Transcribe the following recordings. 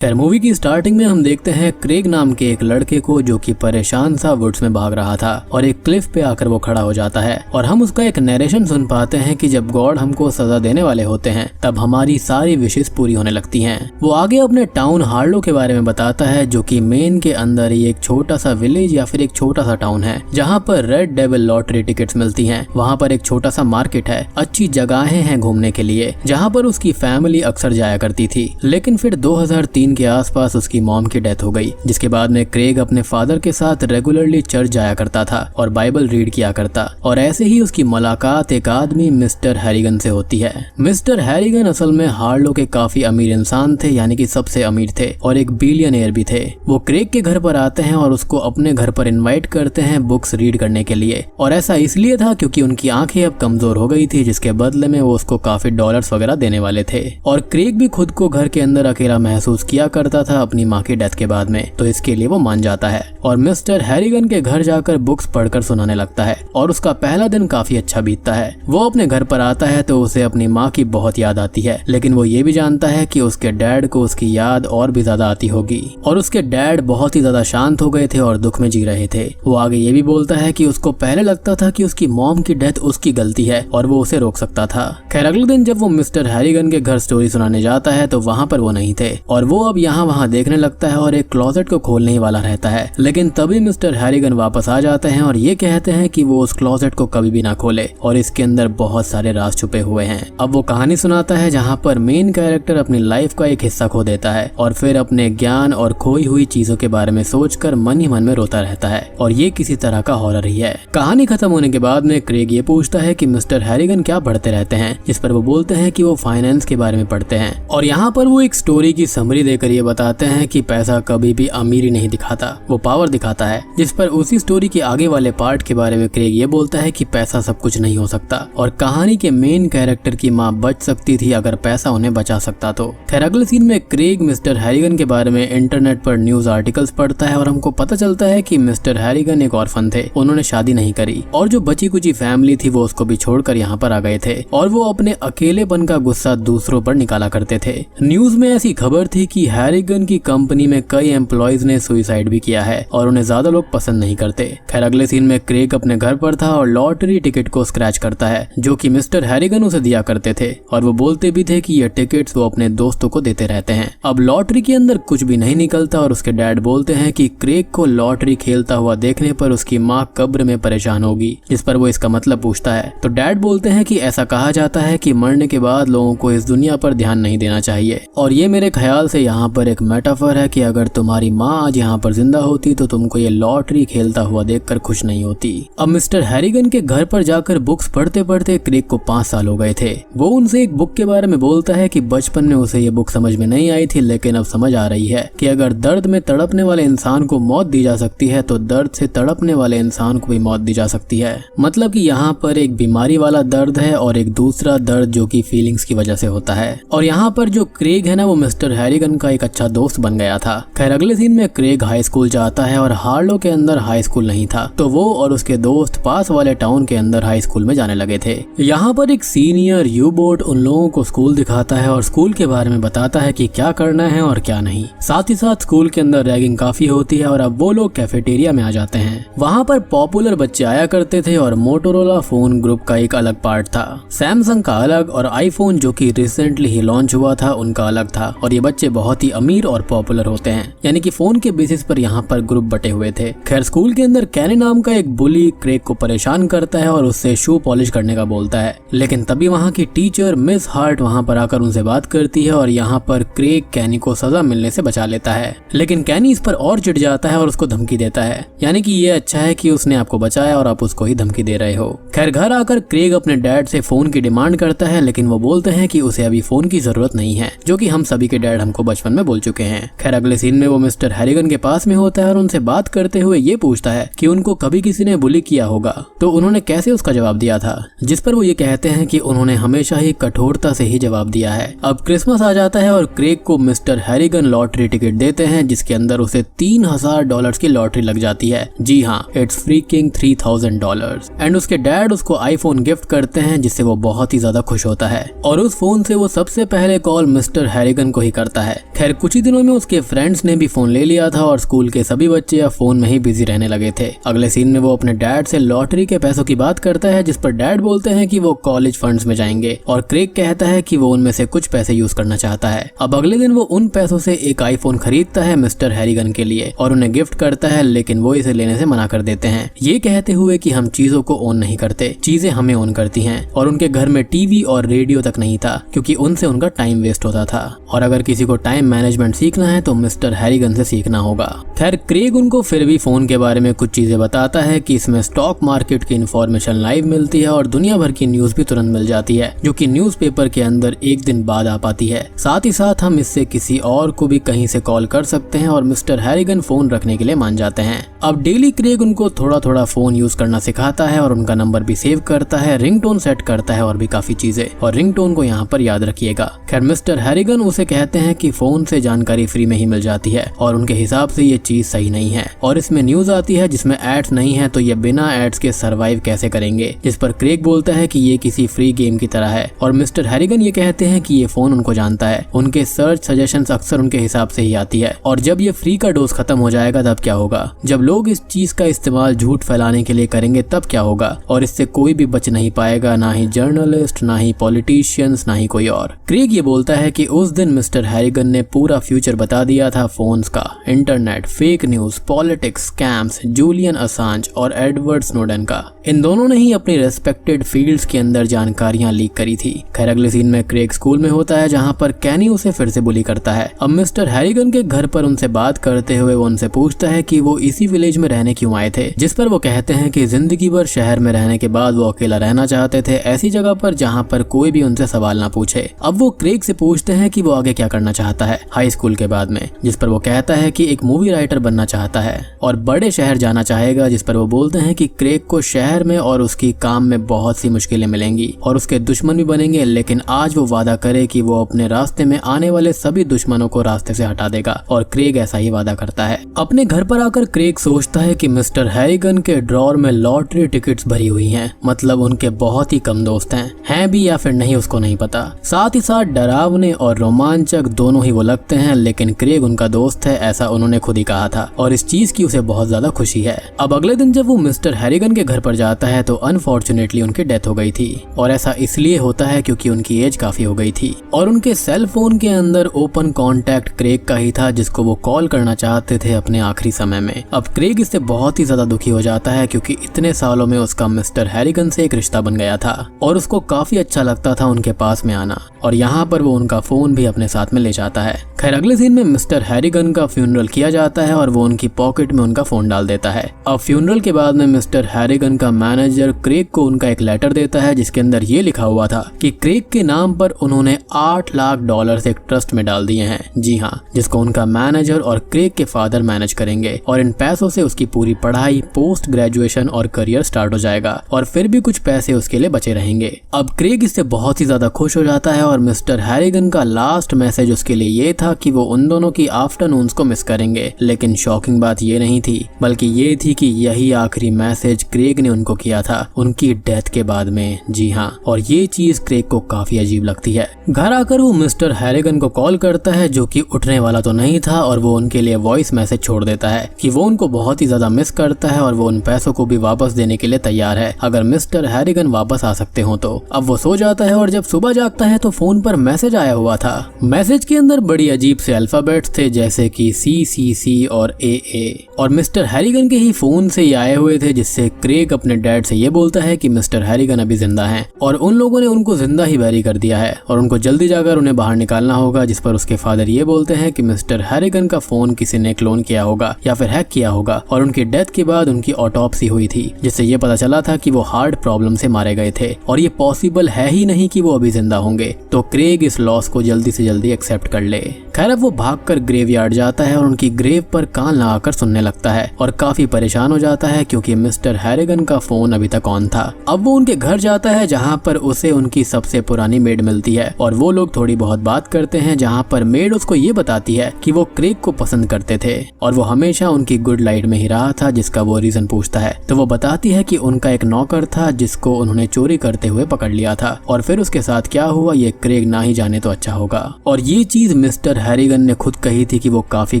खैर मूवी की स्टार्टिंग में हम देखते हैं क्रेग नाम के एक लड़के को जो कि परेशान सा वुड्स में भाग रहा था और एक क्लिफ पे आकर वो खड़ा हो जाता है और हम उसका एक नरेशन सुन पाते हैं कि जब गॉड हमको सजा देने वाले होते हैं तब हमारी सारी विशेष पूरी होने लगती हैं। वो आगे अपने टाउन हार्लो के बारे में बताता है जो कि मेन के अंदर ही एक छोटा सा विलेज या फिर एक छोटा सा टाउन है जहाँ पर रेड डेविल लॉटरी टिकट्स मिलती हैं। वहाँ पर एक छोटा सा मार्केट है, अच्छी जगहें हैं घूमने के लिए जहाँ पर उसकी फैमिली अक्सर जाया करती थी। लेकिन फिर 2003 के आसपास उसकी मॉम की डेथ हो गई, जिसके बाद में क्रेग अपने फादर के साथ रेगुलरली चर्च जाया करता था और बाइबल रीड किया करता। और ऐसे ही उसकी मुलाकात एक आदमी मिस्टर हैरिगन से होती है। मिस्टर हैरिगन असल में हार्लो के काफी अमीर इंसान थे, यानी कि सबसे अमीर थे और एक बिलियनियर भी थे। वो क्रेग के घर पर आते हैं और उसको अपने घर पर इनवाइट करते हैं बुक्स रीड करने के लिए। और ऐसा इसलिए था क्योंकि उनकी आंखें अब कमजोर हो गई थी, जिसके बदले में वो उसको काफी डॉलर्स वगैरह देने वाले थे। और क्रेग भी खुद को घर के अंदर अकेला महसूस किया करता था अपनी माँ की डेथ के बाद में, तो इसके लिए वो मान जाता है और मिस्टर हैरिगन के घर जाकर बुक्स पढ़कर सुनाने लगता है। और उसका पहला दिन काफी अच्छा बीतता है। वो अपने घर पर आता है तो उसे अपनी माँ की बहुत याद आती है, लेकिन वो ये भी जानता है कि उसके डैड को उसकी याद और भी ज्यादा आती होगी। और उसके डैड बहुत ही ज्यादा शांत हो गए थे और दुख में जी रहे थे। वो आगे ये भी बोलता है कि उसको पहले लगता था कि उसकी मॉम की डेथ उसकी गलती है और वो उसे रोक सकता था। खैर अगले दिन जब वो मिस्टर हैरिगन के घर स्टोरी सुनाने जाता है तो वहाँ पर वो नहीं थे और वो अब यहाँ वहाँ देखने लगता है और एक क्लोजेट को खोलने ही वाला रहता है। लेकिन तभी मिस्टर हैरिगन वापस आ जाते हैं और ये कहते हैं कि वो उस क्लोजेट को कभी भी ना खोले और इसके अंदर बहुत सारे राज छुपे हुए हैं। अब वो कहानी सुनाता है जहाँ पर मेन कैरेक्टर अपनी लाइफ का एक हिस्सा खो देता है और फिर अपने ज्ञान और खोई हुई चीजों के बारे में सोचकर मन ही मन में रोता रहता है। और ये किसी तरह का हॉरर ही है। कहानी खत्म होने के बाद में क्रेग ये पूछता है कि मिस्टर हैरिगन क्या पढ़ते रहते हैं, जिस पर वो बोलते हैं कि वो फाइनेंस के बारे में पढ़ते हैं। और यहाँ पर वो एक स्टोरी की समरी देकर ये बताते हैं कि पैसा कभी भी अमीरी नहीं दिखाता, वो पावर दिखाता है। जिस पर उसी स्टोरी के आगे वाले पार्ट के बारे में क्रेग ये बोलता है कि पैसा सब कुछ नहीं हो सकता और कहानी के मेन कैरेक्टर की माँ बच सकती थी अगर पैसा उन्हें बचा सकता तो। खैर अगले सीन में क्रेग मिस्टर हैरिगन के बारे में इंटरनेट पर न्यूज आर्टिकल्स पढ़ता है और हमको पता चलता है कि मिस्टर हैरिगन एक ऑर्फन थे, उन्होंने शादी नहीं करी और जो बची कुची फैमिली थी वो उसको भी छोड़कर यहाँ पर आ गए थे और वो अपने अकेलेपन का गुस्सा दूसरों पर निकाला करते थे। न्यूज में ऐसी खबर थी कि हैरिगन की कंपनी में कई एम्प्लॉयज ने सुसाइड भी किया है और उन्हें ज्यादा लोग पसंद नहीं करते। खैर अगले सीन में क्रेग अपने घर पर था और लॉटरी टिकट को स्क्रैच करता है जो कि मिस्टर हैरिगन उसे दिया करते थे और वो बोलते भी थे कि ये टिकट्स वो अपने दोस्तों को देते रहते हैं। अब लॉटरी के अंदर कुछ भी नहीं निकलता और उसके डैड बोलते हैं कि क्रेग को लॉटरी खेलता हुआ देखने पर उसकी माँ कब्र में परेशान होगी, जिस पर वो इसका मतलब पूछता है। तो डैड बोलते हैं कि ऐसा कहा जाता है कि मरने के बाद लोगों को इस दुनिया पर ध्यान नहीं देना चाहिए और ये मेरे ख्याल से यहाँ पर एक मेटाफर है कि अगर तुम्हारी माँ आज यहाँ पर जिंदा होती तो तुमको ये लॉटरी खेलता हुआ देखकर खुश नहीं होती। अब मिस्टर हैरिगन के घर पर जाकर बुक्स पढ़ते पढ़ते क्रेग को 5 साल हो गए थे। वो उनसे एक बुक के बारे में बोलता है कि बचपन में उसे ये बुक समझ में नहीं आई थी, लेकिन अब समझ आ रही है कि अगर दर्द में तड़पने वाले इंसान को मौत दी जा सकती है तो दर्द से तड़पने वाले इंसान को भी मौत दी जा सकती है। मतलब कि यहाँ पर एक बीमारी वाला दर्द है और एक दूसरा दर्द जो कि फीलिंग्स की वजह से होता है। और यहाँ पर जो क्रेग है ना वो मिस्टर हैरिगन का एक अच्छा दोस्त बन गया था। खैर अगले सीन में क्रेग हाई स्कूल जाता है और हार्लो के अंदर हाई स्कूल नहीं था, तो वो और उसके दोस्त पास वाले टाउन के अंदर हाई स्कूल में जाने लगे थे। यहाँ पर एक सीनियर यू बोट उन लोगों को स्कूल दिखाता है और स्कूल के बारे में बताता है कि क्या करना है और क्या नहीं। साथ ही साथ स्कूल के अंदर रैगिंग काफी होती है और अब वो लोग कैफेटेरिया में आ जाते हैं। वहाँ पर पॉपुलर बच्चे आया करते थे और मोटोरोला फोन ग्रुप का एक अलग पार्ट था, सैमसंग का अलग और आईफोन जो कि रिसेंटली ही लॉन्च हुआ था उनका अलग था। और ये बच्चे बहुत ही अमीर और पॉपुलर होते हैं, यानी कि फोन के बेसिस पर यहाँ पर ग्रुप बटे हुए थे। खैर स्कूल के अंदर कैनी नाम का एक बुली क्रेग को परेशान करता है और उससे शू पॉलिश करने का बोलता है, लेकिन तभी वहाँ की टीचर मिस हार्ट वहाँ पर आकर उनसे बात करती है और यहाँ पर क्रेग कैनी को सजा मिलने से बचा लेता है। लेकिन कैनी इस पर और चिढ़ जाता है और उसको धमकी देता है, यानी कि ये अच्छा है कि उसने आपको बचाया और आप उसको ही धमकी दे रहे हो। खैर घर आकर क्रेग अपने डैड से फोन की डिमांड करता है, लेकिन वो बोलते हैं कि उसे अभी फोन की जरूरत नहीं है, जो कि हम सभी के डैड हमको बचपन में बोल चुके हैं। खैर अगले सीन में वो मिस्टर हैरिगन के पास में होता है और उनसे बात करते हुए ये पूछता है कि उनको कभी किसी ने बुली किया होगा तो उन्होंने कैसे उसका जवाब दिया था, जिस पर वो ये कहते हैं कि उन्होंने हमेशा ही कठोरता से ही जवाब दिया है। अब क्रिसमस आ जाता है और क्रेग को मिस्टर हैरिगन लॉटरी टिकट देते हैं जिसके अंदर उसे $3000 की लॉटरी लग जाती है। जी हाँ, इट्स फ्रीकिंग $3000 एंड उसके डैड उसको आईफोन गिफ्ट करते हैं जिससे वो बहुत ही ज्यादा खुश होता है और उस फोन से वो सबसे पहले कॉल मिस्टर हैरिगन को ही करता है। खैर कुछ ही दिनों में उसके फ्रेंड्स ने भी फोन ले लिया था और स्कूल के सभी बच्चे अब फोन में ही बिजी रहने लगे थे। अगले सीन में वो अपने डैड से लॉटरी के पैसों की बात करता है, जिस पर डैड बोलते हैं कि वो कॉलेज फंड्स में जाएंगे और क्रेग कहता है कि वो उनमें से कुछ पैसे यूज करना चाहता है। अब अगले दिन वो उन पैसों से एक आईफोन खरीदता है मिस्टर हैरिगन के लिए और उन्हें गिफ्ट करता है, लेकिन वो इसे लेने से मना कर देते हैं, ये कहते हुए कि हम चीजों को ओन नहीं करते, चीजें हमें ओन करती हैं। और उनके घर में टीवी और रेडियो तक नहीं था क्योंकि उनसे उनका टाइम वेस्ट होता था और अगर किसी को टाइम मैनेजमेंट सीखना है तो मिस्टर हैरिगन से सीखना होगा। खैर क्रेग उनको फिर भी फोन के बारे में कुछ चीजें बताता है कि इसमें स्टॉक मार्केट की इंफॉर्मेशन लाइव मिलती है और दुनिया भर की न्यूज भी तुरंत मिल जाती है जो कि न्यूज़पेपर के अंदर एक दिन बाद आ पाती है। साथ ही साथ हम इससे किसी और को भी कहीं से कॉल कर सकते हैं और मिस्टर हैरिगन फोन रखने के लिए मान जाते हैं। अब डेली क्रेग उनको थोड़ा थोड़ा फोन यूज करना सिखाता है और उनका नंबर भी सेव करता है, रिंगटोन सेट करता है और भी काफी चीजें, और रिंगटोन को यहाँ पर याद रखिएगा। खैर मिस्टर हैरिगन उसे कहते हैं कि फोन से जानकारी फ्री में ही मिल जाती है और उनके हिसाब से ये चीज सही नहीं है और इसमें न्यूज आती है जिसमें एड्स नहीं है, तो ये बिना एड्स के सरवाइव कैसे करेंगे। जिस पर क्रेग बोलता है कि ये किसी फ्री गेम की तरह है और मिस्टर हैरिगन ये कहते हैं कि ये फोन उनको जानता है, उनके सर्च सजेशंस अक्सर उनके हिसाब से ही आती है और जब ये फ्री का डोज खत्म हो जाएगा तब क्या होगा, जब लोग इस चीज का इस्तेमाल झूठ फैलाने के लिए करेंगे तब क्या होगा, और इससे कोई भी बच नहीं पाएगा, ना ही जर्नलिस्ट, ना ही पॉलिटिशियंस, ना ही कोई और। क्रेग ये बोलता है कि उस दिन मिस्टर हैरिगन ने पूरा फ्यूचर बता दिया था फोन्स का, internet, fake news, politics, scams, Julian Assange और एडवर्ड स्नोडेन का। इन दोनों ने ही अपनी रेस्पेक्टेड फील्ड्स के अंदर जानकारियां लीक करी थी। खैर अगले सीन में क्रेग स्कूल में होता है जहां पर कैनी उसे फिर से बुली करता है। अब मिस्टर हैरिगन के घर पर उनसे बात करते हुए वो उनसे पूछता है कि वो इसी विलेज में रहने क्यों आए थे, जिस पर वो कहते हैं कि जिंदगी भर शहर में रहने के बाद वो अकेला रहना चाहते थे, ऐसी जगह पर जहां पर कोई भी उनसे सवाल ना पूछे। अब वो क्रेग से पूछते हैं कि वो आगे क्या करना चाहता है हाई स्कूल के बाद में, जिस पर वो कहता है कि एक मूवी राइटर बनना चाहता है और बड़े शहर जाना चाहेगा, जिस पर वो बोलते हैं कि क्रेग को शहर में और उसकी काम में बहुत सी मुश्किलें मिलेंगी और उसके दुश्मन भी बनेंगे, लेकिन आज वो वादा करे कि वो अपने रास्ते में आने वाले सभी दुश्मनों को रास्ते से हटा देगा और क्रेग ऐसा ही वादा करता है। अपने घर पर आकर क्रेग सोचता है कि मिस्टर हैरिगन के ड्रॉर में लॉटरी टिकट्स भरी हुई हैं, मतलब उनके बहुत ही कम दोस्त हैं भी या फिर नहीं उसको नहीं पता। साथ ही साथ डरावने और रोमांचक दोनों ही वो लगते हैं, लेकिन क्रेग उनका दोस्त है ऐसा उन्होंने खुद ही कहा था और इस चीज की उसे बहुत ज्यादा खुशी है। अब अगले दिन जब वो मिस्टर हैरिगन के घर पर जाता है तो अनफॉर्चुनेटली उनकी डेथ हो गई थी और ऐसा इसलिए होता है क्योंकि उनकी एज काफी हो गई थी और उनके सेल फोन के अंदर ओपन कॉन्टैक्ट क्रेग का ही था जिसको वो कॉल करना चाहते थे अपने आखिरी समय में। अब क्रेग इससे बहुत ही ज्यादा दुखी हो जाता है क्योंकि इतने सालों में उसका मिस्टर हैरिगन से एक रिश्ता बन गया था और उसको काफी अच्छा लगता था उनके पास में आना और यहाँ पर वो उनका फोन भी अपने साथ में ले जाता है। खैर अगले सीन में मिस्टर हैरिगन का फ्यूनरल किया जाता है और वो उनकी पॉकेट में उनका फोन डाल देता है। अब फ्यूनरल के बाद में मिस्टर हैरिगन का मैनेजर क्रेग को उनका एक लेटर देता है जिसके अंदर ये लिखा हुआ था कि क्रेग के नाम पर उन्होंने $8 लाख एक ट्रस्ट में डाल दिए हैं, जी हाँ, जिसको उनका मैनेजर और क्रेग के फादर मैनेज करेंगे और इन पैसों से उसकी पूरी पढ़ाई, पोस्ट ग्रेजुएशन और करियर स्टार्ट हो जाएगा और फिर भी कुछ पैसे उसके लिए बचे रहेंगे। अब क्रेग इससे बहुत ही ज्यादा खुश हो जाता है और मिस्टर हैरिगन का लास्ट मैसेज उसके लिए ये था कि वो उन दोनों की आफ्टरनून्स को मिस करेंगे, लेकिन शॉकिंग बात ये नहीं थी बल्कि ये थी कि यही आखिरी मैसेज क्रेग ने उनको किया था उनकी डेथ के बाद में, जी हाँ, और ये चीज क्रेग को काफी अजीब लगती है। घर आकर वो मिस्टर हैरिगन को कॉल करता है जो कि उठने वाला तो नहीं था और वो उनके लिए वॉइस मैसेज छोड़ देता है कि वो उनको बहुत ही ज्यादा मिस करता है और वो उन पैसों को भी वापस देने के लिए तैयार है अगर मिस्टर हैरिगन वापस आ सकते हो तो। अब वो सो जाता है और जब सुबह जागता है तो फोन पर मैसेज आया हुआ था। मैसेज के अंदर बड़ी अजीब से अल्फाबेट्स थे जैसे कि CCC और AA और मिस्टर हैरिगन के ही फोन से ये आए हुए थे, जिससे क्रेग अपने डैड से ये बोलता है कि मिस्टर हैरिगन अभी जिंदा हैं और उन लोगों ने उनको जिंदा ही बैरी कर दिया है और उनको जल्दी जाकर उन्हें बाहर निकालना होगा। जिस पर उसके फादर ये बोलते हैं कि मिस्टर हैरिगन का फोन किसी ने क्लोन किया होगा या फिर हैक किया होगा और उनकी डेथ के बाद उनकी ऑटोप्सी हुई थी जिससे ये पता चला था कि वो हार्ट प्रॉब्लम से मारे गए थे और ये पॉसिबल है ही नहीं कि वो अभी जिंदा होंगे। तो क्रेग इस लॉस को जल्दी से जल्दी एक्सेप्ट कर ले। खैर अब वो भागकर ग्रेवयार्ड जाता है और उनकी ग्रेव पर कान लगाकर सुनने लगता है और काफी परेशान हो जाता है क्योंकि मिस्टर हैरिगन का फोन अभी तक ऑन था। अब वो उनके घर जाता है जहाँ पर उसे उनकी सबसे पुरानी मेड मिलती है और वो लोग थोड़ी बहुत बात करते हैं जहाँ पर मेड उसको ये बताती है कि वो क्रेग को पसंद करते थे और वो हमेशा उनकी गुड लाइट में ही रहा था, जिसका वो रीजन पूछता है तो वो बताती है कि उनका एक नौकर था जिसको उन्होंने चोरी करते हुए पकड़ लिया था और फिर उसके साथ क्या हुआ ये क्रेग ना ही जाने तो अच्छा होगा। और ये चीज मिस्टर हैरिगन ने खुद कही थी कि वो काफी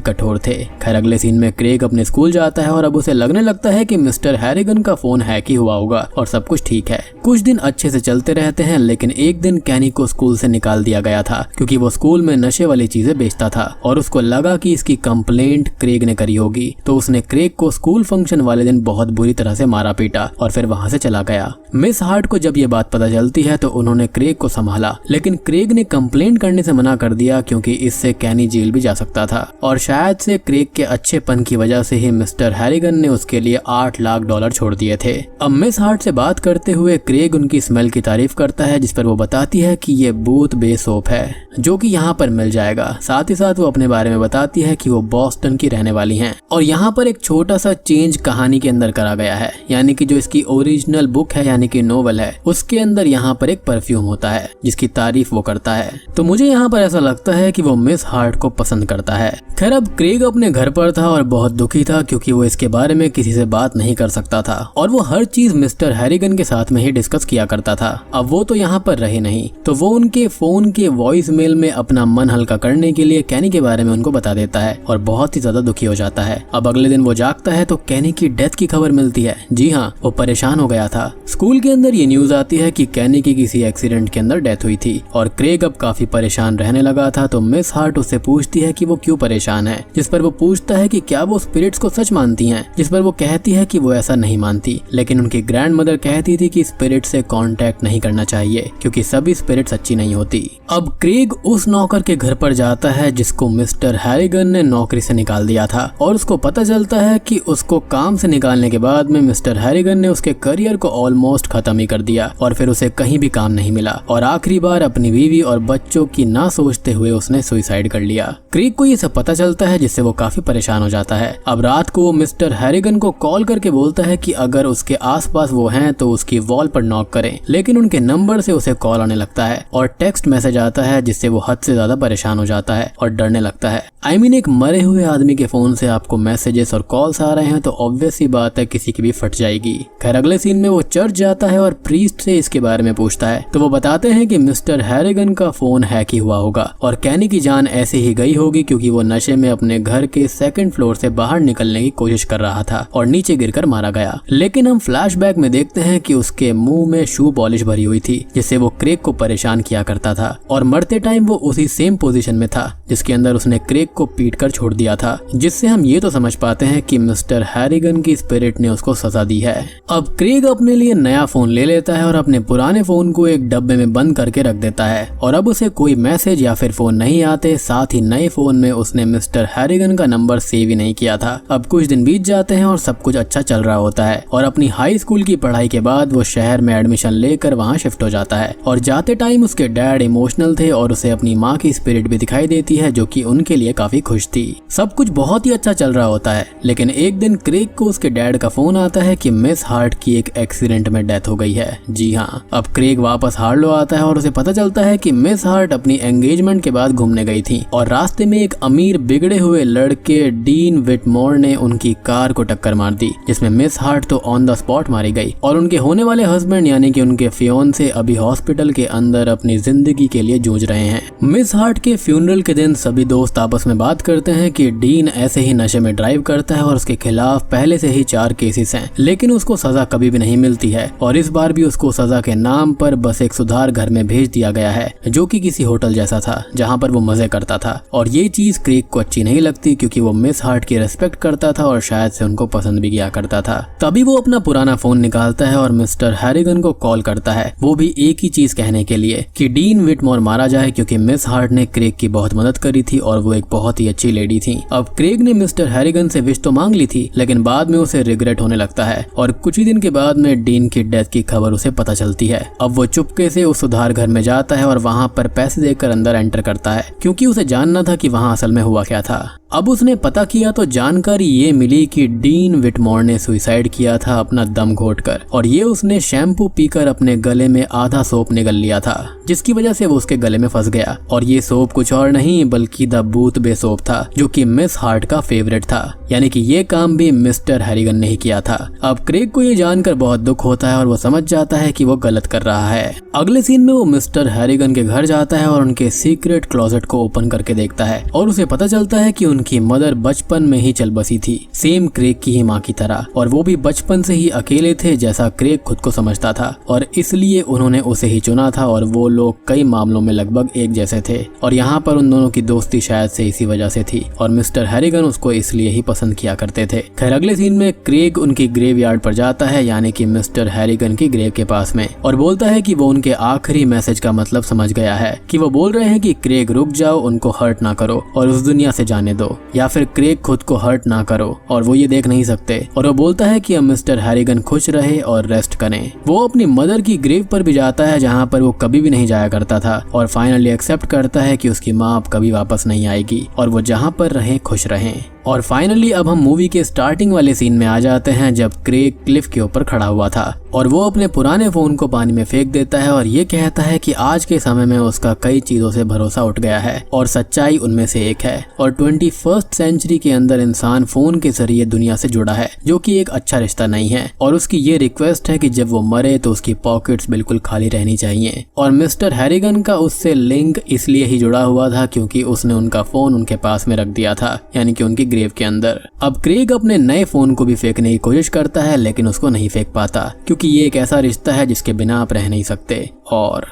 कठोर थे। खैर अगले सीन में क्रेग अपने स्कूल जाता है और अब उसे लगने लगता है कि मिस्टर हैरिगन का फोन हैक ही हुआ होगा और सब कुछ ठीक है। कुछ दिन अच्छे से चलते रहते हैं, लेकिन एक दिन कैनी को स्कूल से निकाल दिया गया था क्योंकि वो स्कूल में नशे वाली चीजें बेचता था और उसको लगा कि इसकी कंप्लेंट क्रेग ने करी होगी, तो उसने क्रेग को स्कूल फंक्शन वाले दिन बहुत बुरी तरह से मारा पीटा और फिर वहां से चला गया। मिस हार्ट को जब ये बात पता चलती है तो उन्होंने क्रेग को संभाला, लेकिन क्रेग ने कंप्लेंट करने से मना कर दिया क्योंकि इससे कैनी जेल भी जा सकता था और शायद से क्रेग के अच्छेपन की वजह से ही मिस्टर हैरिगन ने उसके लिए $8 लाख छोड़ दिए थे। अब मिस हार्ट से बात करते हुए क्रेग उनकी स्मेल की तारीफ करता है, जिस पर वो बताती है कि ये बूथ बे सोप है जो कि यहाँ पर मिल जाएगा। साथ ही साथ वो अपने बारे में बताती है कि वो बॉस्टन की रहने वाली हैं और यहाँ पर एक छोटा सा चेंज कहानी के अंदर करा गया है, यानी कि जो इसकी ओरिजिनल बुक है यानी कि नोवेल है उसके अंदर यहाँ पर एक परफ्यूम होता है जिसकी तारीफ वो करता है। तो मुझे यहाँ पर ऐसा लगता है कि वो मिस हार्ट को पसंद करता है। खैर अब क्रेग अपने घर पर था और बहुत दुखी था क्योंकि वो इसके बारे में किसी से बात नहीं कर सकता था और वो हर चीज मिस्टर हैरिगन के साथ में ही डिस्कस किया करता था। अब वो तो यहाँ पर रहे नहीं, तो वो उनके फोन के वॉइस मेल में अपना मन हल्का करने के लिए कैनी के बारे में उनको बता देता है और बहुत ही ज्यादा दुखी हो जाता है। अब अगले दिन वो जागता है तो कैनी की डेथ की खबर मिलती है। जी हाँ, वो परेशान हो गया था। स्कूल के अंदर ये न्यूज आती है कि कैनी की किसी एक्सीडेंट के अंदर डेथ हुई थी और क्रेग अब काफी परेशान रहने लगा था। तो मिस हार्ट उससे पूछती है कि वो क्यों परेशान है, जिस पर वो पूछता है कि क्या वो स्पिरिट्स को सच मानती हैं, जिस पर वो कहती है कि वो ऐसा नहीं मानती, लेकिन उनकी ग्रैंड मदर कहती थी कि स्पिरिट से कांटेक्ट नहीं करना चाहिए क्योंकि सभी स्पिरिट्स अच्छी नहीं होती। अब क्रेग उस नौकर के घर पर जाता है जिसको मिस्टर हैरिगन ने नौकरी से निकाल दिया था और उसको पता चलता है कि उसको काम से निकालने के बाद में मिस्टर हैरिगन ने उसके करियर को ऑलमोस्ट खत्म ही कर दिया और फिर उसे कहीं भी काम नहीं मिला और आखिरी बार अपनी बीवी और बच्चों की ना सोचते हुए उसने सुसाइड कर लिया। क्रेग को ये सब पता चलता है जिससे वो काफी परेशान हो जाता है। अब रात को वो मिस्टर हैरिगन को कॉल करके बोलता है कि अगर उसके आसपास वो हैं तो उसकी वॉल पर नॉक करें, लेकिन उनके नंबर से उसे कॉल आने लगता है और टेक्स्ट मैसेज आता है जिससे वो हद से ज्यादा परेशान हो जाता है और डरने लगता है। एक मरे हुए आदमी के फोन से आपको मैसेजेस और कॉल्स आ रहे हैं तो ऑब्वियस ही बात है किसी की भी फट जाएगी। खैर अगले सीन में वो चर्च जाता है और प्रीस्ट से इसके बारे में पूछता है तो वो बताते हैं कि मिस्टर हैरिगन का फोन हैक ही हुआ होगा और कैनी की जान ऐसे ही गई होगी क्योंकि वो नशे में अपने घर के 2nd फ्लोर से बाहर निकलने की कोशिश कर रहा था और नीचे गिरकर मारा गया। लेकिन हम फ्लैशबैक में देखते हैं कि उसके मुंह में शू पॉलिश भरी हुई थी जिससे वो क्रेग को परेशान किया करता था और मरते टाइम वो उसी सेम पोजीशन में था जिसके अंदर उसने क्रेग को पीट कर छोड़ दिया था, जिससे हम ये तो समझ पाते हैं कि मिस्टर हैरिगन की स्पिरिट ने उसको सजा दी है। अब क्रेग अपने लिए नया फोन ले लेता है और अपने पुराने फोन को एक डब्बे में बंद करके रख देता है और अब उसे कोई मैसेज या फिर फोन नहीं आते। साथ ही नए फोन में उसने मिस्टर हैरिगन का नंबर सेव ही नहीं किया था। अब कुछ दिन बीत जाते हैं और सब कुछ अच्छा चल रहा होता है और अपनी हाई स्कूल की पढ़ाई के बाद वो शहर में एडमिशन लेकर वहाँ शिफ्ट हो जाता है और जाते टाइम उसके डैड इमोशनल थे और उसे अपनी माँ की स्पिरिट भी दिखाई देती है जो कि उनके लिए काफी खुश थी। सब कुछ बहुत ही अच्छा चल रहा होता है, लेकिन एक दिन क्रेग को उसके डैड का फोन आता है कि मिस हार्ट की एक एक्सीडेंट में डेथ हो गई है। जी हाँ, अब क्रेग वापस हार्लो आता है और उसे पता चलता है कि मिस हार्ट अपनी एंगेजमेंट के बाद घूमने गई थी और रास्ते में एक अमीर बिगड़े हुए लड़के डीन विटमोर ने उनकी कार को टक्कर मार दी, जिसमें मिस हार्ट तो ऑन द स्पॉट मारी गई और उनके होने वाले हस्बैंड यानी कि उनके फियोंसे अभी हॉस्पिटल के अंदर अपनी जिंदगी के लिए जूझ रहे हैं। मिस हार्ट के फ्यूनरल के दिन सभी दोस्त आपस में बात करते हैं कि डीन ऐसे ही नशे में ड्राइव करता है और उसके खिलाफ पहले से ही 4 केसेस हैं, लेकिन उसको सजा कभी भी नहीं मिलती है और इस बार भी उसको सजा के नाम पर बस एक सुधार घर में भेज दिया गया है जो कि किसी होटल जैसा था जहां पर वो मजे करता था और ये चीज क्रेग को अच्छी नहीं लगती क्योंकि वो मिस हार्ट की रेस्पेक्ट करता था और शायद से उनको पसंद भी किया करता था। तभी वो अपना पुराना फोन निकालता है और मिस्टर हैरिगन को कॉल करता है, वो भी एक ही चीज कहने के लिए कि डीन विटमोर मारा जाए क्योंकि मिस हार्ट ने क्रेग की बहुत मदद करी थी और वो एक बहुत ही अच्छी लेडी थी। अब क्रेग ने मिस्टर हैरिगन से विश तो मांग ली थी, लेकिन बाद में उसे रिग्रेट होने लगता है और कुछ ही दिन के बाद में डीन की डेथ की खबर उसे पता चलती है। अब वो चुपके से उस सुधार घर में जाता है और वहाँ पर पैसे देकर अंदर एंटर करता है क्योंकि उसे जानना था कि वहाँ असल में हुआ क्या था। अब उसने पता किया तो जानकारी ये मिली कि डीन विटमोर ने सुसाइड किया था अपना दम घोटकर और ये उसने शैम्पू पीकर अपने गले में आधा सोप निगल लिया था, जिसकी वजह से वो उसके गले में फंस गया और ये सोप कुछ और नहीं बल्कि द बूथ बे सोप था जो कि मिस हार्ट का फेवरेट था, यानी कि ये काम भी मिस्टर हैरिगन ने ही किया था। अब क्रेग को ये जानकर बहुत दुख होता होता है और वो समझ जाता है कि वो गलत कर रहा है। अगले सीन में वो मिस्टर हैरिगन के घर जाता है और उनके सीक्रेट क्लोजेट को ओपन करके देखता है और उसे पता चलता है कि उनकी मदर बचपन में ही चल बसी थी, सेम क्रेग की ही माँ की तरह, और वो भी बचपन से ही अकेले थे जैसा क्रेग खुद को समझता था, और इसलिए उन्होंने उसे ही चुना था और वो लोग कई मामलों में लगभग एक जैसे थे। और यहाँ पर उन दोनों की दोस्ती शायद से इसी वजह से थी और मिस्टर हैरिगन उसको इसलिए ही पसंद किया करते थे। खैर अगले सीन में क्रेग उनकी ग्रेवयार्ड पर जाता है, यानी कि मिस्टर हैरिगन की ग्रेव के पास में, और बोलता है कि वो उनके आखिरी मैसेज का मतलब समझ गया है कि वो बोल रहे हैं कि क्रेग रुक जाओ, उनको हर्ट ना करो और उस दुनिया से जाने दो, या फिर क्रेग खुद को हर्ट ना करो और वो ये देख नहीं सकते। और वो बोलता है कि अब मिस्टर हैरिगन खुश रहे और रेस्ट करें। वो अपनी मदर की ग्रेव पर भी जाता है जहाँ पर वो कभी भी नहीं जाया करता था और फाइनली एक्सेप्ट करता है कि उसकी माँ अब कभी वापस नहीं आएगी और वो जहाँ पर रहे खुश रहें। और फाइनली अब हम मूवी के स्टार्टिंग वाले सीन में आ जाते हैं जब क्रेग क्लिफ के ऊपर खड़ा हुआ था और वो अपने पुराने फोन को पानी में फेंक देता है और ये कहता है कि आज के समय में उसका कई चीजों से भरोसा उठ गया है और सच्चाई उनमें से एक है, और 21st सेंचुरी के अंदर इंसान फोन के जरिए दुनिया से जुड़ा है, जो कि एक अच्छा रिश्ता नहीं है। और उसकी ये रिक्वेस्ट है कि जब वो मरे तो उसकी पॉकेट्स बिल्कुल खाली रहनी चाहिए। और मिस्टर हैरिगन का उससे लिंक इसलिए ही जुड़ा हुआ था क्योंकि उसने उनका फोन उनके पास में रख दिया था, यानी कि उनकी ग्रेव के अंदर। अब क्रेग अपने नए फोन को भी फेंकने की कोशिश करता है लेकिन उसको नहीं फेंक पाता क्योंकि ये एक ऐसा रिश्ता है जिसके बिना आप रह नहीं सकते। और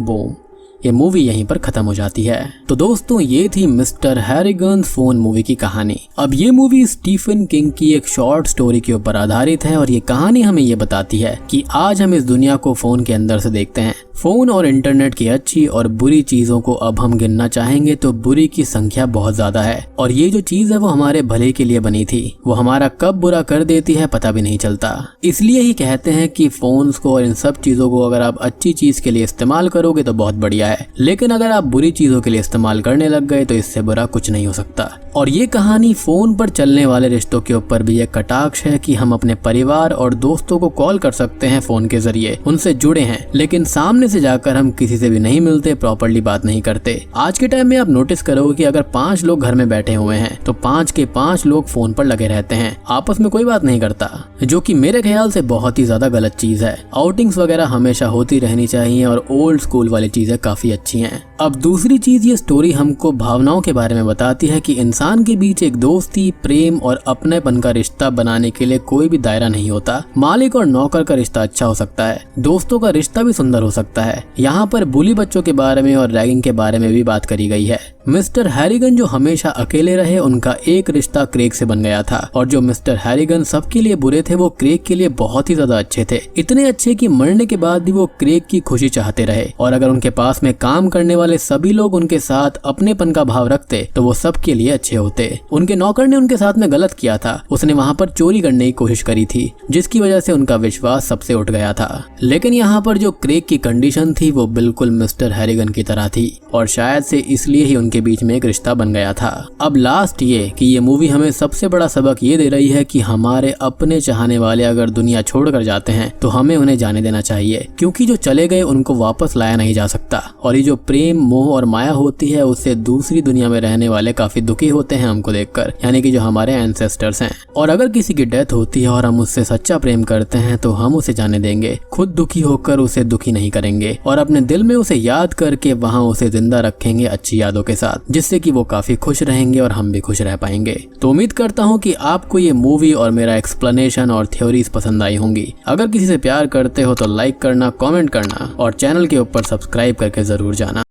बूम, ये मूवी यहीं पर खत्म हो जाती है। तो दोस्तों ये थी मिस्टर हैरिगन फोन मूवी की कहानी। अब ये मूवी स्टीफन किंग की एक शॉर्ट स्टोरी के ऊपर आधारित है और ये कहानी हमें ये बताती है कि आज हम इस दुनिया को फोन के अंदर से देखते हैं। फोन और इंटरनेट की अच्छी और बुरी चीजों को अब हम गिनना चाहेंगे तो बुरी की संख्या बहुत ज्यादा है, और ये जो चीज है वो हमारे भले के लिए बनी थी, वो हमारा कब बुरा कर देती है पता भी नहीं चलता। इसलिए ही कहते हैं कि फोन्स को और इन सब चीजों को अगर आप अच्छी चीज के लिए इस्तेमाल करोगे तो बहुत बढ़िया है, लेकिन अगर आप बुरी चीजों के लिए इस्तेमाल करने लग गए तो इससे बुरा कुछ नहीं हो सकता। और ये कहानी फोन पर चलने वाले रिश्तों के ऊपर भी एक कटाक्ष है कि हम अपने परिवार और दोस्तों को कॉल कर सकते हैं फोन के जरिए, उनसे जुड़े हैं, लेकिन सामने से जाकर हम किसी से भी नहीं मिलते, प्रॉपर्ली बात नहीं करते। आज के टाइम में आप नोटिस करोगे कि अगर 5 लोग घर में बैठे हुए हैं तो 5 के 5 लोग फोन पर लगे रहते हैं, आपस में कोई बात नहीं करता, जो कि मेरे ख्याल से बहुत ही ज्यादा गलत चीज है। आउटिंग्स वगैरह हमेशा होती रहनी चाहिए और ओल्ड स्कूल वाली चीजें काफी अच्छी हैं। अब दूसरी चीज, ये स्टोरी हमको भावनाओं के बारे में बताती है कि इंसान के बीच एक दोस्ती, प्रेम और अपनेपन का रिश्ता बनाने के लिए कोई भी दायरा नहीं होता। मालिक और नौकर का रिश्ता अच्छा हो सकता है, दोस्तों का रिश्ता भी सुंदर हो सकता है। यहाँ पर बुली बच्चों के बारे में और रैगिंग के बारे में भी बात करी गई है। मिस्टर हैरिगन जो हमेशा अकेले रहे, उनका एक रिश्ता क्रेग से बन गया था, और जो मिस्टर हैरिगन सबके लिए बुरे थे वो क्रेग के लिए बहुत ही ज्यादा अच्छे थे, इतने अच्छे कि मरने के बाद भी वो क्रेग की खुशी चाहते रहे। और अगर उनके पास में काम करने वाले सभी लोग उनके साथ अपनेपन का भाव रखते तो वो सबके लिए अच्छे होते। उनके नौकर ने उनके साथ में गलत किया था, उसने वहाँ पर चोरी करने की कोशिश करी थी, जिसकी वजह से उनका विश्वास सबसे उठ गया था। लेकिन यहाँ पर जो क्रेग की कंडीशन थी वो बिल्कुल मिस्टर हैरिगन की तरह थी, और शायद से इसलिए ही उनके बीच में एक रिश्ता बन गया था। अब लास्ट ये कि ये मूवी हमें सबसे बड़ा सबक ये दे रही है कि हमारे अपने चाहने वाले अगर दुनिया छोड़कर जाते हैं तो हमें उन्हें जाने देना चाहिए, क्योंकि जो चले गए उनको वापस लाया नहीं जा सकता। और ये जो प्रेम, मोह और माया होती है उससे दूसरी दुनिया में रहने वाले काफी दुखी होते हैं हमको देखकर, यानी कि जो हमारे एंसेस्टर्स हैं। और अगर किसी की डेथ होती है और हम उससे सच्चा प्रेम करते हैं तो हम उसे जाने देंगे, खुद दुखी होकर उसे दुखी नहीं करेंगे, और अपने दिल में उसे याद करके वहाँ उसे जिंदा रखेंगे अच्छी यादों के साथ, जिससे कि वो काफी खुश रहेंगे और हम भी खुश रह पाएंगे। तो उम्मीद करता हूँ कि आपको ये मूवी और मेरा एक्सप्लेनेशन और थ्योरीज पसंद आई होंगी। अगर किसी से प्यार करते हो तो लाइक करना, कमेंट करना और चैनल के ऊपर सब्सक्राइब करके जरूर जाना।